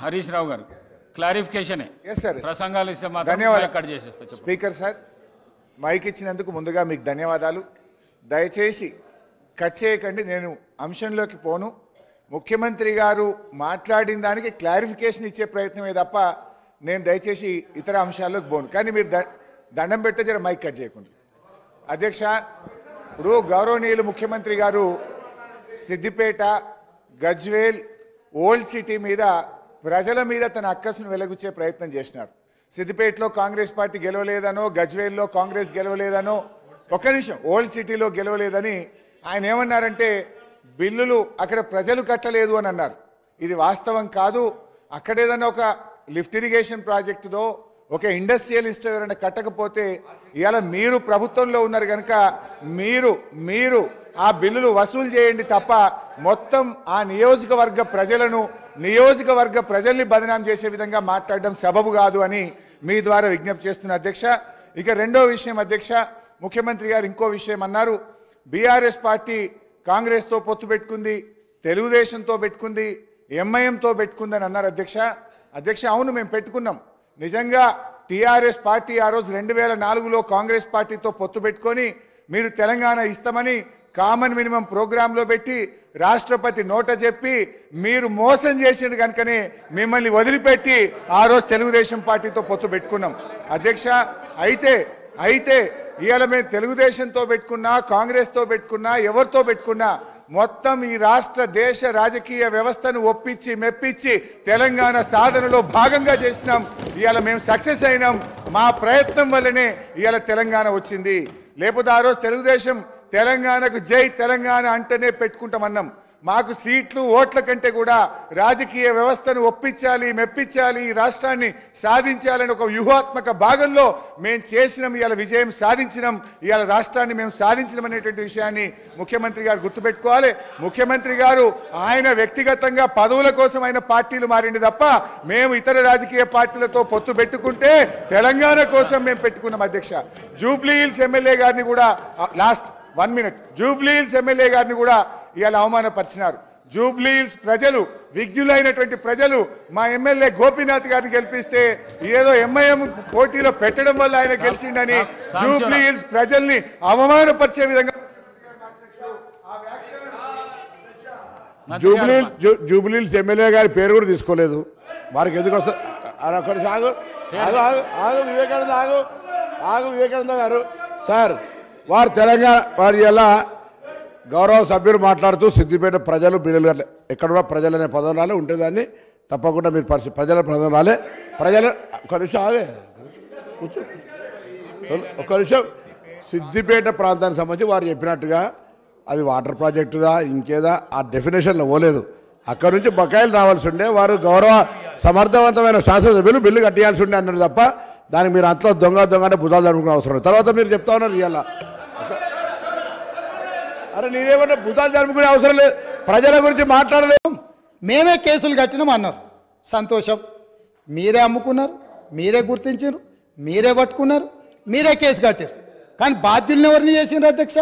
హరీష్ రావు గారు క్లారిఫికేషన్ ప్రసంగాలు ఇస్తే మాత్రం ధన్యవాదాలు కట్ చేసేస్తా. స్పీకర్ సార్, మైక్ ఇచ్చినందుకు ముందుగా మీకు ధన్యవాదాలు. దయచేసి కట్ చేయకండి, నేను అంశంలోకి పోను. ముఖ్యమంత్రి గారు మాట్లాడిన దానికి క్లారిఫికేషన్ ఇచ్చే ప్రయత్నమే తప్ప నేను దయచేసి ఇతర అంశాల్లోకి పోను. కానీ మీరు దండం పెడితే జర మైక్ కట్ చేయకుండా. అధ్యక్ష, ఇప్పుడు గౌరవనీయులు ముఖ్యమంత్రి గారు సిద్దిపేట, గజ్వేల్, ఓల్డ్ సిటీ మీద ప్రజల మీద తన అక్కసును వెలగుచ్చే ప్రయత్నం చేసినారు. సిద్దిపేటలో కాంగ్రెస్ పార్టీ గెలవలేదనో, గజ్వేల్లో కాంగ్రెస్ గెలవలేదనో, ఒక్క నిమిషం, ఓల్డ్ సిటీలో గెలవలేదని ఆయన ఏమన్నారంటే బిల్లులు అక్కడ ప్రజలు కట్టలేదు అని అన్నారు. ఇది వాస్తవం కాదు. అక్కడ ఏదైనా ఒక లిఫ్ట్ ఇరిగేషన్ ప్రాజెక్టుదో ఒక ఇండస్ట్రియలిస్ట్ ఎవరైనా కట్టకపోతే ఇవాళ మీరు ప్రభుత్వంలో ఉన్నారు కనుక మీరు ఆ బిల్లులు వసూలు చేయండి తప్ప మొత్తం ఆ నియోజకవర్గ ప్రజల్ని బదనాం చేసే విధంగా మాట్లాడడం సబబు కాదు అని మీ ద్వారా విజ్ఞప్తి చేస్తున్న అధ్యక్ష. ఇక రెండో విషయం అధ్యక్ష, ముఖ్యమంత్రి గారు ఇంకో విషయం అన్నారు. బీఆర్ఎస్ పార్టీ కాంగ్రెస్తో పొత్తు పెట్టుకుంది, తెలుగుదేశంతో పెట్టుకుంది, ఎంఐఎంతో పెట్టుకుందని అన్నారు అధ్యక్ష. అవును, మేము పెట్టుకున్నాం. నిజంగా టీఆర్ఎస్ పార్టీ ఆ రోజు 2004లో కాంగ్రెస్ పార్టీతో పొత్తు పెట్టుకొని మీరు తెలంగాణ ఇస్తామని కామన్ మినిమం ప్రోగ్రాంలో పెట్టి రాష్ట్రపతి నోట చెప్పి మీరు మోసం చేసిండు కనుకనే మిమ్మల్ని వదిలిపెట్టి ఆ రోజు తెలుగుదేశం పార్టీతో పొత్తు పెట్టుకున్నాం అధ్యక్ష. అయితే ఇవాళ మేము తెలుగుదేశంతో పెట్టుకున్నా, కాంగ్రెస్తో పెట్టుకున్నా, ఎవరితో పెట్టుకున్నా మొత్తం ఈ రాష్ట్ర దేశ రాజకీయ వ్యవస్థను ఒప్పించి మెప్పించి తెలంగాణ సాధనలో భాగంగా చేసినాం. ఇవాళ మేము సక్సెస్ అయినాం. మా ప్రయత్నం వల్లనే ఇవాళ తెలంగాణ వచ్చింది. లేకపోతే ఆ రోజు తెలుగుదేశం తెలంగాణకు జై తెలంగాణ అంటేనే పెట్టుకుంటామన్నాం. మాకు సీట్లు, ఓట్ల కంటే కూడా రాజకీయ వ్యవస్థను ఒప్పించాలి, మెప్పించాలి, ఈ రాష్ట్రాన్ని సాధించాలని ఒక వ్యూహాత్మక భాగంలో మేము చేసినాం. ఇవాళ విజయం సాధించినాం. ఇవాళ రాష్ట్రాన్ని మేము సాధించినాం అనేటువంటి విషయాన్ని ముఖ్యమంత్రి గారు గుర్తుపెట్టుకోవాలి. ముఖ్యమంత్రి గారు ఆయన వ్యక్తిగతంగా పదవుల కోసం ఆయన పార్టీలు మారింది తప్ప మేము ఇతర రాజకీయ పార్టీలతో పొత్తు పెట్టుకుంటే తెలంగాణ కోసం మేము పెట్టుకున్నాం అధ్యక్ష. జూబ్లీ హిల్స్ ఎమ్మెల్యే గారిని కూడా last 1 minute, Jubilee hills MLA గారిని కూడా ఇవాళ అవమానపరిచినారు. జూబ్లీ హిల్స్ ప్రజలు, విజ్ఞులైనటువంటి ప్రజలు మా ఎమ్మెల్యే గోపీనాథ్ గారిని గెలిపిస్తే ఏదో ఎంఐఎం పోటీలో పెట్టడం వల్ల ఆయన గెలిచిండని జూబ్లీ హిల్స్ ప్రజల్ని అవమానపరిచే విధంగా జూబ్లీ హిల్స్ ఎమ్మెల్యే గారి పేరు కూడా తీసుకోలేదు. వారికి ఎందుకు వస్తారు? వివేకానంద గారు సార్, వారు తెలంగాణ వారి ఎలా గౌరవ సభ్యులు మాట్లాడుతూ సిద్దిపేట ప్రజలు బిల్లులు ఎక్కడ కూడా ప్రజలు అనే పదం రాలే ఉంటేదాన్ని తప్పకుండా మీరు ప్రజల పదం రాలే. ప్రజల ఒక నిమిషం సిద్దిపేట ప్రాంతానికి సంబంధించి వారు చెప్పినట్టుగా అది వాటర్ ప్రాజెక్టుదా ఇంకేదా ఆ డెఫినేషన్లో పోలేదు. అక్కడ నుంచి బకాయిలు రావాల్సి ఉండే వారు గౌరవ సమర్థవంతమైన శాసనసభ్యులు బిల్లు కట్టియాల్సి ఉండే అన్నారు తప్ప దానికి మీరు అంతలో దొంగ అంటే భుజాలు జరుపుకునే అవసరం. తర్వాత మీరు చెప్తా ఉన్నారు ఇవాళ అరే నేనేమన్నా భుజాలు జరుపుకునే అవసరం లేదు, ప్రజల గురించి మాట్లాడలేదు. మేమే కేసులు కట్టినాం అన్నారు. సంతోషం, మీరే అమ్ముకున్నారు, మీరే గుర్తించారు, మీరే పట్టుకున్నారు, మీరే కేసు కట్టారు. కానీ బాధ్యులను ఎవరిని చేసిండ్రు అధ్యక్ష?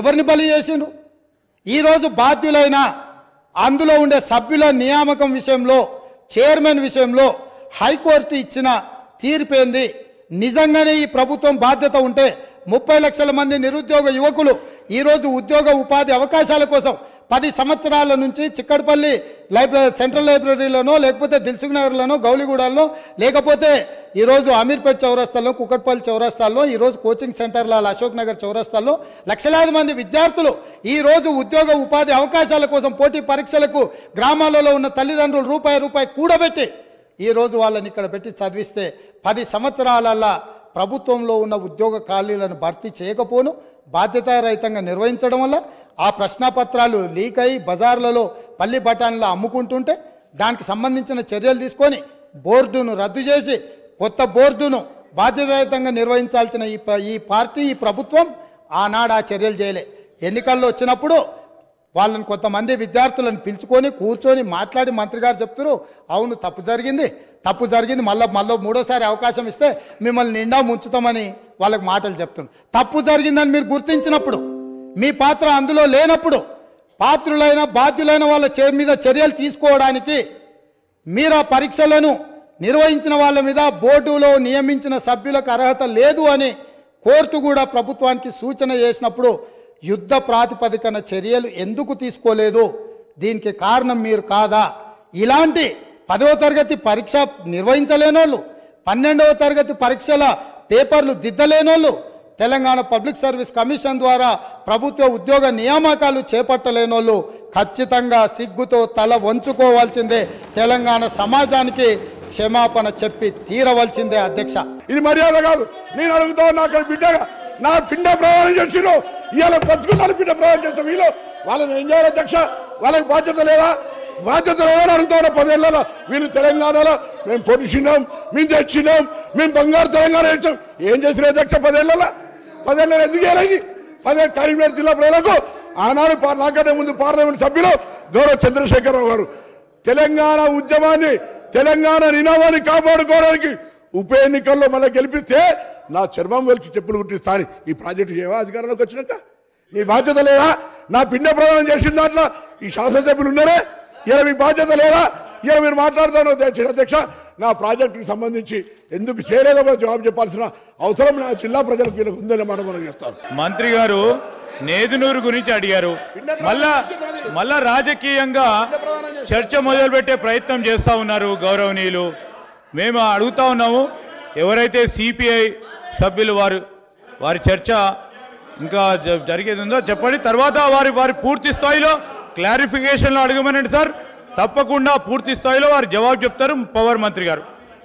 ఎవరిని బలి చేసిండ్రు? ఈరోజు బాధ్యులైన అందులో ఉండే సభ్యుల నియామకం విషయంలో, చైర్మన్ విషయంలో హైకోర్టు ఇచ్చిన తీర్పేంది? నిజంగానే ఈ ప్రభుత్వం బాధ్యత ఉంటే 30 లక్షల మంది నిరుద్యోగ యువకులు ఈరోజు ఉద్యోగ ఉపాధి అవకాశాల కోసం 10 సంవత్సరాల నుంచి చిక్కడపల్లి సెంట్రల్ లైబ్రరీలోనో లేకపోతే దిల్సుఖ్ నగర్లోనో గౌలిగూడల్లో లేకపోతే ఈరోజు అమీర్పేట్ చౌరస్తాల్లో కుకట్పల్లి చౌరస్తాల్లో ఈరోజు కోచింగ్ సెంటర్ల అశోక్ నగర్ చౌరస్తాల్లో లక్షలాది మంది విద్యార్థులు ఈరోజు ఉద్యోగ ఉపాధి అవకాశాల కోసం పోటీ పరీక్షలకు గ్రామాలలో ఉన్న తల్లిదండ్రులు రూపాయి కూడబెట్టి ఈరోజు వాళ్ళని ఇక్కడ పెట్టి చదివిస్తే 10 సంవత్సరాలల్లా ప్రభుత్వంలో ఉన్న ఉద్యోగ ఖాళీలను భర్తీ చేయకపోను బాధ్యతారహితంగా నిర్వహించడం వల్ల ఆ ప్రశ్నపత్రాలు లీక్ అయి బజార్లలో పల్లి బఠానీలు అమ్ముకుంటుంటే దానికి సంబంధించిన చర్యలు తీసుకొని బోర్డును రద్దు చేసి కొత్త బోర్డును బాధ్యతారహితంగా నిర్వహించాల్సిన ఈ పార్టీ, ఈ ప్రభుత్వం ఆనాడు ఆ చర్యలు చేయలే. ఎన్నికల్లో వచ్చినప్పుడు వాళ్ళని కొంతమంది విద్యార్థులను పిలుచుకొని కూర్చొని మాట్లాడి మంత్రి గారు చెప్తారు, అవును తప్పు జరిగింది, మళ్ళీ మూడోసారి అవకాశం ఇస్తే మిమ్మల్ని నిండా ముంచుతామని వాళ్ళకి మాటలు చెప్తున్నారు. తప్పు జరిగిందని మీరు గుర్తించినప్పుడు, మీ పాత్ర అందులో లేనప్పుడు పాత్రులైన బాధ్యులైన వాళ్ళ మీద చర్యలు తీసుకోవడానికి మీరు ఆ పరీక్షలను నిర్వహించిన వాళ్ళ మీద బోర్డులో నియమించిన సభ్యులకు అర్హత లేదు అని కోర్టు కూడా ప్రభుత్వానికి సూచన చేసినప్పుడు యుద్ధ ప్రాతిపదికన చర్యలు ఎందుకు తీసుకోలేదు? దీనికి కారణం మీరు కాదా? ఇలాంటి 10వ తరగతి పరీక్ష నిర్వహించలేనోళ్ళు, 12వ తరగతి పరీక్షల పేపర్లు దిద్దలేనోళ్ళు, తెలంగాణ పబ్లిక్ సర్వీస్ కమిషన్ ద్వారా ప్రభుత్వ ఉద్యోగ నియామకాలు చేపట్టలేనోళ్ళు ఖచ్చితంగా సిగ్గుతో తల వంచుకోవాల్సిందే. తెలంగాణ సమాజానికి క్షమాపణ చెప్పి తీరవలసిందే అధ్యక్ష. ఇది మర్యాద కాదు. నేను అడుగుతా నాకు బిడ్డగా నా పిండ ప్రయాణం చేసిరు, ఇవాళ బతుకున్నాను పిండ ప్రయాణం చేస్తాం. వీళ్ళు వాళ్ళని ఏం చేయాలి అధ్యక్ష? వాళ్ళకి బాధ్యత లేదా? బాధ్యత లేదని అడుగుతా ఉన్నా. 10 ఏళ్లలో వీళ్ళు తెలంగాణలో మేము పొడిచినాం, మేము తెచ్చినాం, మేము బంగారు తెలంగాణ ఇచ్చాం. ఏం చేసిన అధ్యక్ష 10 ఏళ్లలో? 10 ఏళ్ళలో ఎందుకు చేయాలి? 10 కరీంనగర్ జిల్లా ప్రజలకు ఆనాడు నాకంటే ముందు పార్లమెంట్ సభ్యులు గౌరవ చంద్రశేఖరరావు గారు తెలంగాణ ఉద్యమాన్ని, తెలంగాణ నినాదాన్ని కాపాడుకోవడానికి ఉప ఎన్నికల్లో మళ్ళీ గెలిపిస్తే నా చర్మం వెలిచి చెప్పులు కుట్టిస్తాను. ఈ ప్రాజెక్టు చేయవా అధికారంలోకి వచ్చినాక? నీ బాధ్యత లేదా? నా పిండ ప్రదానం చేసిన దాంట్లో ఈ శాసనసభ్యులు ఉన్నారే, ఇలా మీ బాధ్యత లేదా? ఇలా మీరు మాట్లాడుతాను అధ్యక్ష. నా ప్రాజెక్టుకి సంబంధించి ఎందుకు చేయలేదో కూడా జవాబు చెప్పాల్సిన అవసరం నా జిల్లా ప్రజలకు వీళ్ళకి ఉందనే మాట మనం చెప్తాను. మంత్రి గారు నేదునూరు గురించి అడిగారు. మళ్ళా రాజకీయంగా చర్చ మొదలుపెట్టే ప్రయత్నం చేస్తా ఉన్నారు గౌరవనీయులు. మేము అడుగుతా ఉన్నాము, ఎవరైతే సిపిఐ సభ్యులు వారి చర్చ ఇంకా జరిగేది ఉందో చెప్పండి. తర్వాత వారి పూర్తి స్థాయిలో క్లారిఫికేషన్లో అడగమనండి సార్. తప్పకుండా పూర్తి స్థాయిలో వారు జవాబు చెప్తారు పవర్ మంత్రి గారు.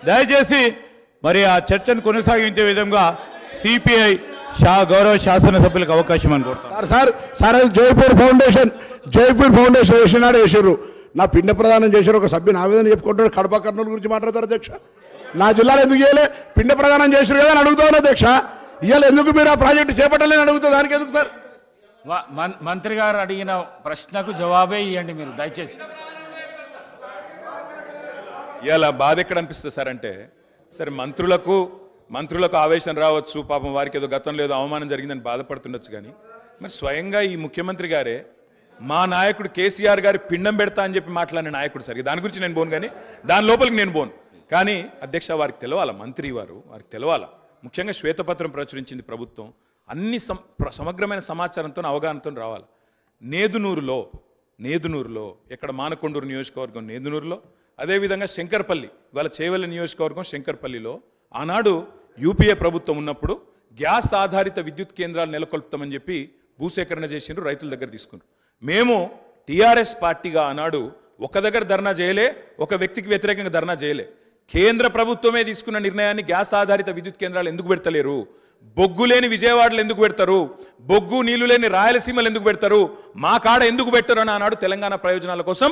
దయచేసి మరి ఆ చర్చను కొనసాగించే విధంగా సిపిఐ గౌరవ శాసనసభ్యులకు అవకాశం అనుకుంటారు. సార్ అది జైపూర్ ఫౌండేషన్ వేసినాడు వేసారు. నా పిండ ప్రదానం చేశారు ఒక సభ్యుని ఆవేదన చెప్పుకుంటాడు. కడప కర్నూలు గురించి మాట్లాడతారు అధ్యక్ష. నా జిల్లాలో ఎందుకు చేయలే? పిండ ప్రదానం చేశారు కదా అని అడుగుతాను అధ్యక్ష. ఇవాళ ఎందుకు మీరు ఆ ప్రాజెక్టు చేపట్టలేని అడుగుతా, దానికి ఎందుకు సార్? మంత్రి గారు అడిగిన ప్రశ్నకు జవాబే ఇవ్వండి మీరు దయచేసి. ఇలా బాధ ఎక్కడ అనిపిస్తుంది సార్ అంటే, సరే మంత్రులకు ఆవేశం రావచ్చు, పాపం వారికి ఏదో గతంలో ఏదో అవమానం జరిగిందని బాధపడుతుండొచ్చు. కానీ మరి స్వయంగా ఈ ముఖ్యమంత్రి గారే మా నాయకుడు కేసీఆర్ గారి పిండం పెడతా అని చెప్పి మాట్లాడిన నాయకుడు సార్. దాని గురించి నేను పోను, కానీ దాని లోపలికి నేను పోను. కానీ అధ్యక్ష వారికి తెలవాలా, మంత్రి వారికి తెలవాలా. ముఖ్యంగా శ్వేతపత్రం ప్రచురించింది ప్రభుత్వం, అన్ని సమగ్రమైన సమాచారంతో అవగాహనతో రావాలి. నేదునూరులో ఎక్కడ మానకొండూరు నియోజకవర్గం నేదునూరులో, అదేవిధంగా శంకర్పల్లి ఇవాళ చేవెళ్ళ నియోజకవర్గం శంకర్పల్లిలో ఆనాడు యూపీఏ ప్రభుత్వం ఉన్నప్పుడు గ్యాస్ ఆధారిత విద్యుత్ కేంద్రాలు నెలకొల్పుతామని చెప్పి భూసేకరణ చేసిండ్రు, రైతుల దగ్గర తీసుకున్నారు. మేము టీఆర్ఎస్ పార్టీగా ఆనాడు ఒక దగ్గర ధర్నా చేయలే, ఒక వ్యక్తికి వ్యతిరేకంగా ధర్నా చేయలే. కేంద్ర ప్రభుత్వమే తీసుకున్న నిర్ణయాన్ని గ్యాస్ ఆధారిత విద్యుత్ కేంద్రాలు ఎందుకు పెడతలేరు? బొగ్గు లేని విజయవాడలో ఎందుకు పెడతారు? బొగ్గు నీళ్లు లేని రాయలసీమలు ఎందుకు పెడతారు? మా కాడ ఎందుకు పెట్టరు అని ఆనాడు తెలంగాణ ప్రయోజనాల కోసం